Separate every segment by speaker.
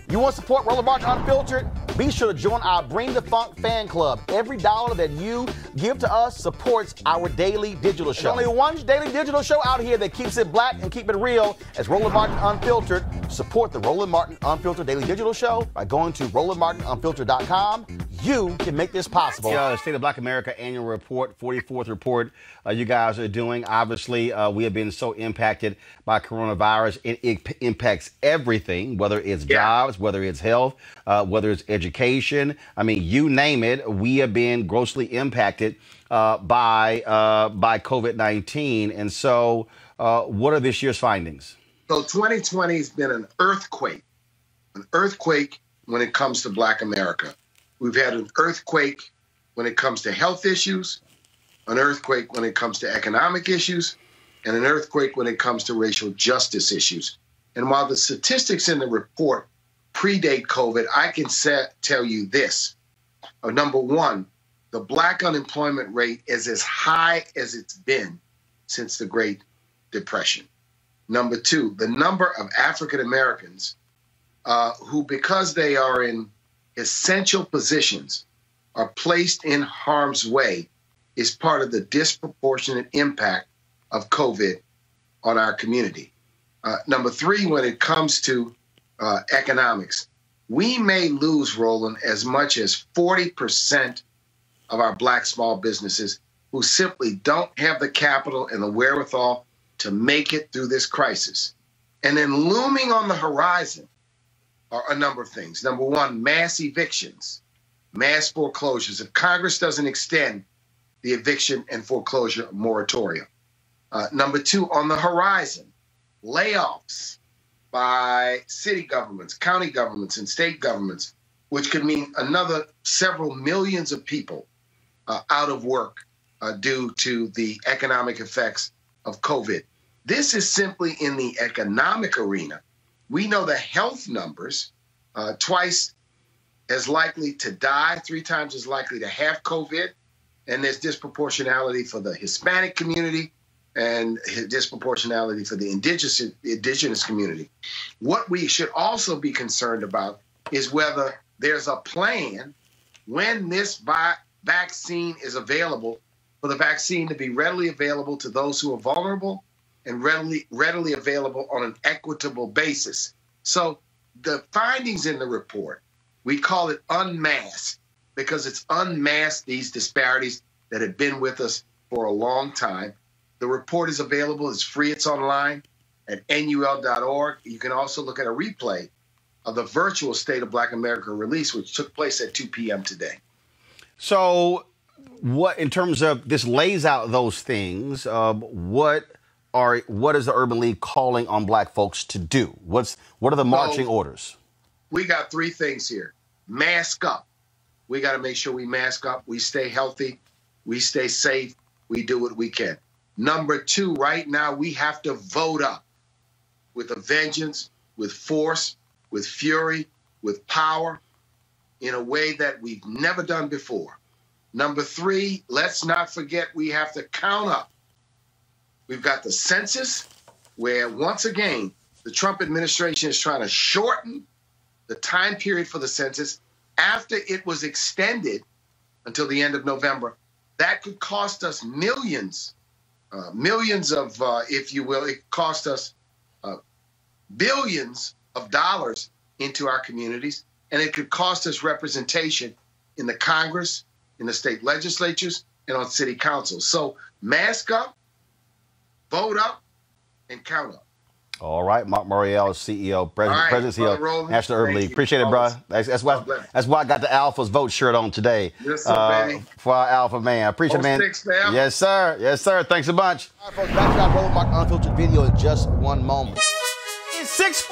Speaker 1: You want to support Roland Martin Unfiltered? Be sure to join our Bring the Funk fan club. Every dollar that you give to us supports our daily digital show. There's only one daily digital show out here that keeps it black and keep it real. As Roland Martin Unfiltered. Support the Roland Martin Unfiltered daily digital show by going to RolandMartinUnfiltered.com. You can make this possible. The State of Black America annual report, 44th report you guys are doing. Obviously, we have been so impacted by coronavirus. It impacts everything, whether it's jobs, whether it's health, whether it's education. I mean, you name it. We have been grossly impacted by COVID-19. And so what are this year's findings?
Speaker 2: So 2020 has been an earthquake when it comes to Black America. We've had an earthquake when it comes to health issues, an earthquake when it comes to economic issues, and an earthquake when it comes to racial justice issues. And while the statistics in the report predate COVID, I can tell you this. Number one, the Black unemployment rate is as high as it's been since the Great Depression. Number two, the number of African Americans who, because they are in essential positions, are placed in harm's way is part of the disproportionate impact of COVID on our community. Number three, when it comes to economics, we may lose, Roland, as much as 40% of our Black small businesses who simply don't have the capital and the wherewithal to make it through this crisis. And then looming on the horizon are a number of things. Number one, mass evictions, mass foreclosures. If Congress doesn't extend the eviction and foreclosure moratorium. Number two, on the horizon, layoffs by city governments, county governments, and state governments, which could mean another several millions of people out of work due to the economic effects of COVID. This is simply in the economic arena. We know the health numbers, twice as likely to die, 3 times as likely to have COVID. And there's disproportionality for the Hispanic community and disproportionality for the indigenous community. What we should also be concerned about is whether there's a plan when this vaccine is available for the vaccine to be readily available to those who are vulnerable and readily available on an equitable basis. So the findings in the report, we call it unmasked because it's unmasked these disparities that have been with us for a long time. The report is available. It's free. It's online at NUL.org. You can also look at a replay of the virtual State of Black America release, which took place at 2 p.m. today.
Speaker 1: So what, in terms of this lays out those things, what is the Urban League calling on Black folks to do? What are the marching orders?
Speaker 2: We got 3 things here. Mask up. We got to make sure we mask up. We stay healthy. We stay safe. We do what we can. Number 2, right now, we have to vote up with a vengeance, with force, with fury, with power, in a way that we've never done before. Number 3, let's not forget we have to count up. We've got the census, where, once again, the Trump administration is trying to shorten the time period for the census after it was extended until the end of November. That could cost us millions of, if you will, it cost us billions of dollars into our communities, and it could cost us representation in the Congress, in the state legislatures, and on city councils. So mask up, vote up, and count up.
Speaker 1: All right, Marc Morial, CEO, President CEO, National Urban League. Appreciate it, bro. That's why I got the Alpha's Vote shirt on today.
Speaker 2: Yes, sir,
Speaker 1: for our Alpha man. I appreciate it, man. Yes, sir. Yes, sir. Thanks a bunch. All right, folks, back to our Roland Martin Unfiltered video in just one moment. It's 6.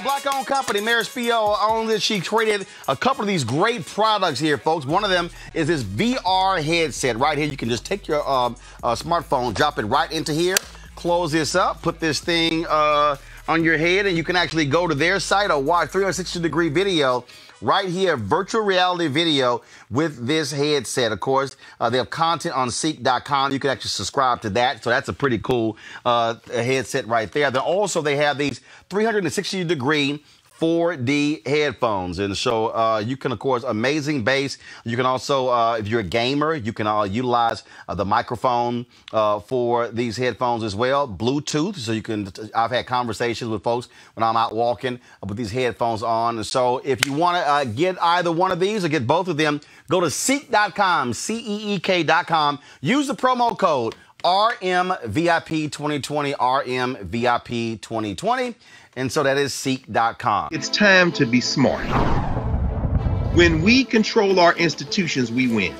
Speaker 1: Black-owned company, Mary Spio owns it. She created a couple of these great products here, folks. One of them is this VR headset right here. You can just take your smartphone, drop it right into here, close this up, put this thing on your head, and you can actually go to their site or watch 360-degree video right here, virtual reality video with this headset. Of course, they have content on Ceek.com. You can actually subscribe to that. So that's a pretty cool headset right there. Then also they have these 360-degree 4D headphones. And so you can, of course, amazing bass. You can also, if you're a gamer, you can utilize the microphone for these headphones as well. Bluetooth, so you can, I've had conversations with folks when I'm out walking with these headphones on. And so if you want to get either one of these or get both of them, go to Ceek.com, CEEK.com. Use the promo code RMVIP2020, RMVIP2020. And so that is Ceek.com.
Speaker 3: It's time to be smart. When we control our institutions, we win.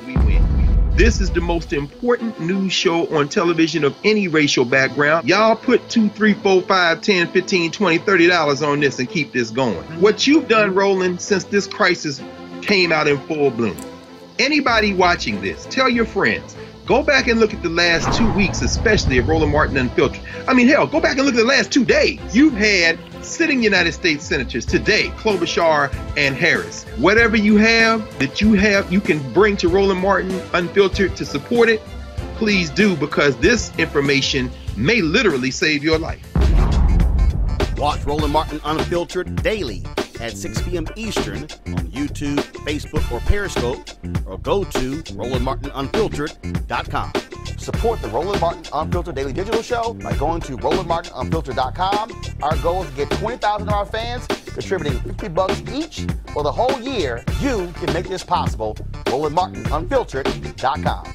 Speaker 3: This is the most important news show on television of any racial background. Y'all put $2, $3, $4, $5, $10, $15, $20, $30 on this and keep this going. What you've done, Roland, since this crisis came out in full bloom. Anybody watching this, tell your friends. Go back and look at the last 2 weeks, especially of Roland Martin Unfiltered. I mean, hell, go back and look at the last 2 days. You've had sitting United States senators today, Klobuchar and Harris. Whatever you have that you can bring to Roland Martin Unfiltered to support it, please do, because this information may literally save your life.
Speaker 1: Watch Roland Martin Unfiltered daily at 6 p.m. Eastern on YouTube, Facebook, or Periscope, or go to RolandMartinUnfiltered.com. Support the Roland Martin Unfiltered Daily Digital Show by going to RolandMartinUnfiltered.com. Our goal is to get 20,000 of our fans contributing $50 each for the whole year. You can make this possible. RolandMartinUnfiltered.com.